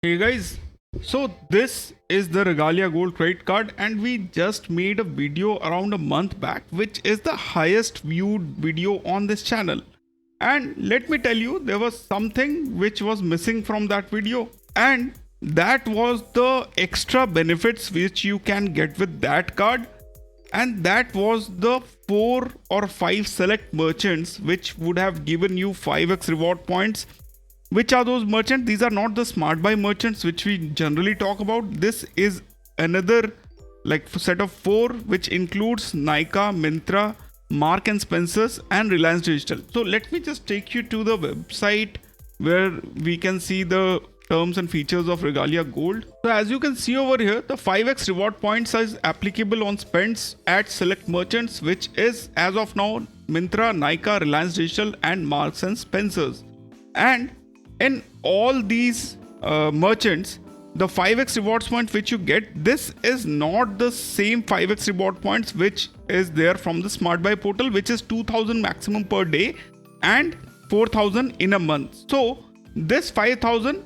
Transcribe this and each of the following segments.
Hey guys, so this is the Regalia Gold credit card, and we just made a video around a month back, which is the highest viewed video on this channel. And let me tell you, there was something which was missing from that video, and that was the extra benefits which you can get with that card. And that was the 4 or 5 select merchants which would have given you 5x reward points. Which are those merchants? These are not the smart buy merchants which we generally talk about. This is another set of 4 which includes Nykaa, Myntra, Mark and Spencers and Reliance Digital. So let me just take you to the website where we can see the terms and features of Regalia Gold. So as you can see over here, the 5x reward points is applicable on spends at select merchants, which is as of now Myntra, Nykaa, Reliance Digital and Marks and Spencers. And in all these merchants, the 5x rewards points which you get, this is not the same 5x reward points which is there from the smart buy portal, which is 2000 maximum per day and 4000 in a month. So this 5000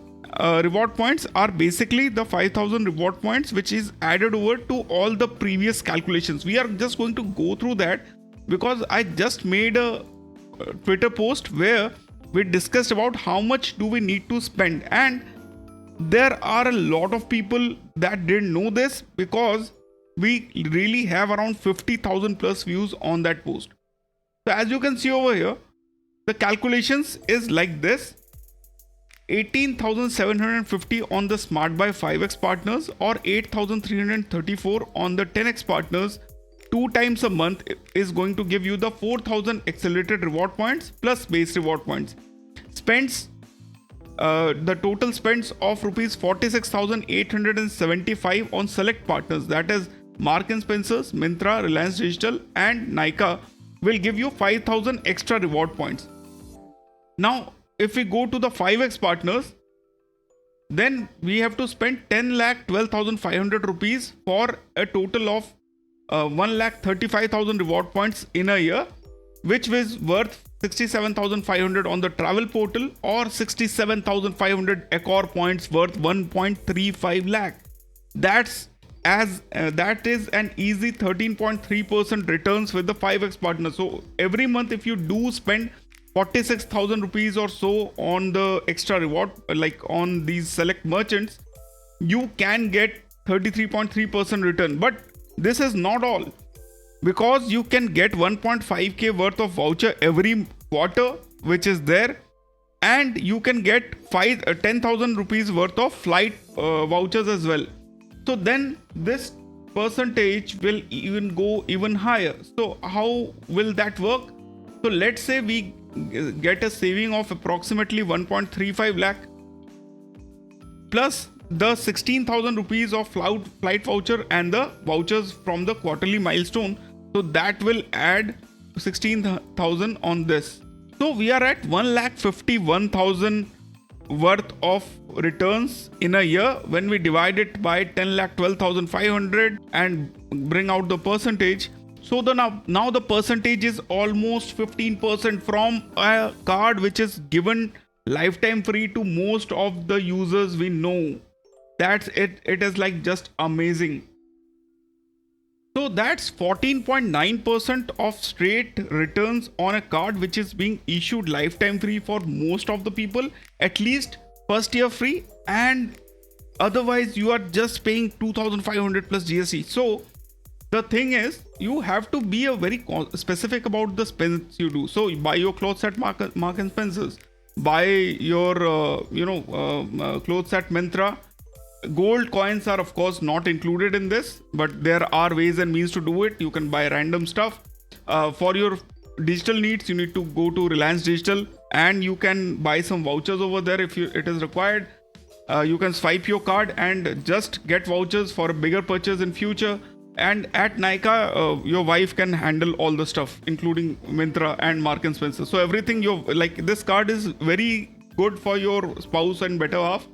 reward points are basically the 5000 reward points which is added over to all the previous calculations. We are just going to go through that because I just made a Twitter post where we discussed about how much do we need to spend, and there are a lot of people that didn't know this because we really have around 50,000 plus views on that post. So as you can see over here, the calculations is like this: 18,750 on the smart buy 5x partners or 8,334 on the 10x partners 2 times a month is going to give you the 4,000 accelerated reward points plus base reward points. Spends, the total spends of rupees 46,875 on select partners, that is Mark and Spencers, Myntra, Reliance Digital and Nykaa, will give you 5,000 extra reward points. Now if we go to the 5x partners, then we have to spend 10,12,500 rupees for a total of 1,35,000 reward points in a year, which is worth 67,500 on the travel portal or 67,500 Accor points worth 1.35 lakh. That is an easy 13.3% returns with the 5x partner. So every month if you do spend 46,000 rupees or so on the extra reward, like on these select merchants, you can get 33.3% return. But this is not all, because you can get 1.5k worth of voucher every quarter which is there, and you can get 10,000 rupees worth of flight vouchers as well. So then this percentage will even go even higher. So how will that work? So let's say we get a saving of approximately 1.35 lakh plus the 16,000 rupees of flight voucher and the vouchers from the quarterly milestone. So that will add 16,000 on this. So we are at 1,51,000 worth of returns in a year when we divide it by 10,12,500 and bring out the percentage. So now the percentage is almost 15% from a card which is given lifetime free to most of the users we know. That's it. It is like just amazing. So that's 14.9% of straight returns on a card which is being issued lifetime free for most of the people, at least first year free, and otherwise you are just paying 2,500 plus GST. So the thing is, you have to be a very specific about the spends you do. So buy your clothes at Mark and Spencers, buy your clothes at Myntra. Gold coins are of course not included in this, but there are ways and means to do it. You can buy random stuff. For your digital needs, you need to go to Reliance Digital and you can buy some vouchers over there if it is required. You can swipe your card and just get vouchers for a bigger purchase in future. And at Nykaa, your wife can handle all the stuff, including Myntra and Mark and Spencer. So everything this card is very good for your spouse and better half.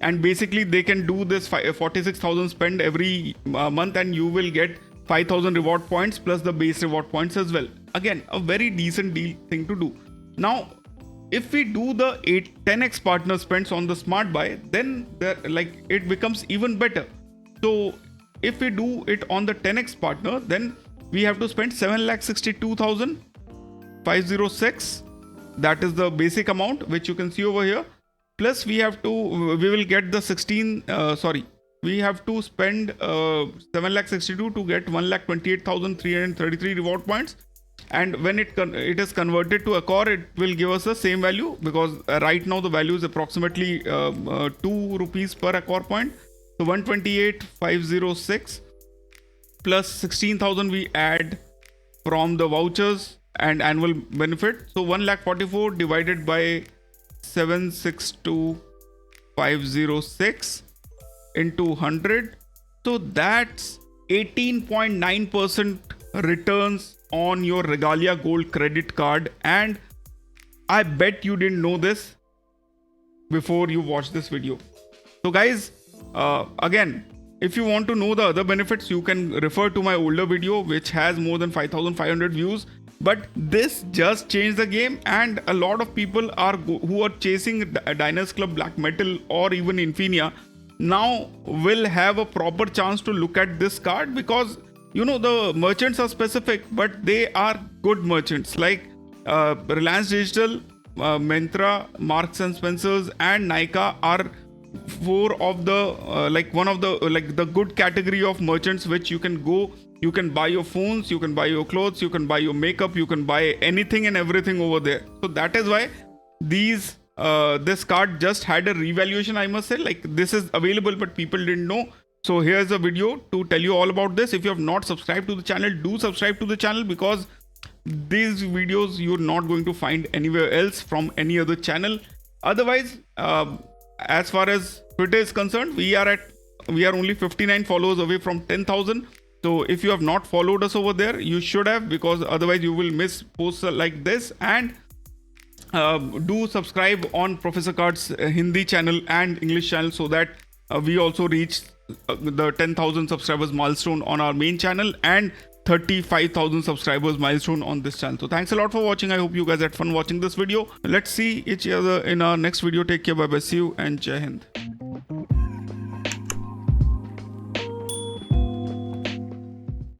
And basically they can do this 46,000 spend every month, and you will get 5,000 reward points plus the base reward points as well. Again, a very decent thing to do. Now if we do the 10x partner spends on the smart buy, then it becomes even better. So if we do it on the 10x partner, then we have to spend 7,62,506. That is the basic amount which you can see over here. Plus we will get the we have to spend 7,62,000 to get 1,28,333 reward points. And when it is converted to Accor, it will give us the same value, because right now the value is approximately 2 rupees per Accor point. So 128,506 plus 16,000 we add from the vouchers and annual benefit. So 1,44,000 divided by 762,506 into 100. So that's 18.9% returns on your Regalia Gold credit card. And I bet you didn't know this before you watched this video. So guys, again, if you want to know the other benefits, you can refer to my older video which has more than 5,500 views. But this just changed the game, and a lot of people who are chasing Diners Club Black Metal or even Infinia now will have a proper chance to look at this card, because the merchants are specific, but they are good merchants like Reliance Digital, Myntra, Marks and Spencers and Nykaa are four of the one of the good category of merchants which you can go. You can buy your phones, you can buy your clothes, you can buy your makeup, you can buy anything and everything over there. So that is why this card just had a revaluation, I must say. This is available, but people didn't know. So here's a video to tell you all about this. If you have not subscribed to the channel, do subscribe to the channel, because these videos you're not going to find anywhere else from any other channel. Otherwise, as far as Twitter is concerned, we are only 59 followers away from 10,000. So if you have not followed us over there, you should have, because otherwise you will miss posts like this. And do subscribe on Professor Card's Hindi channel and English channel, so that we also reach the 10,000 subscribers milestone on our main channel and 35,000 subscribers milestone on this channel. So thanks a lot for watching. I hope you guys had fun watching this video. Let's see each other in our next video. Take care. Bye bye. See you and Jai Hind.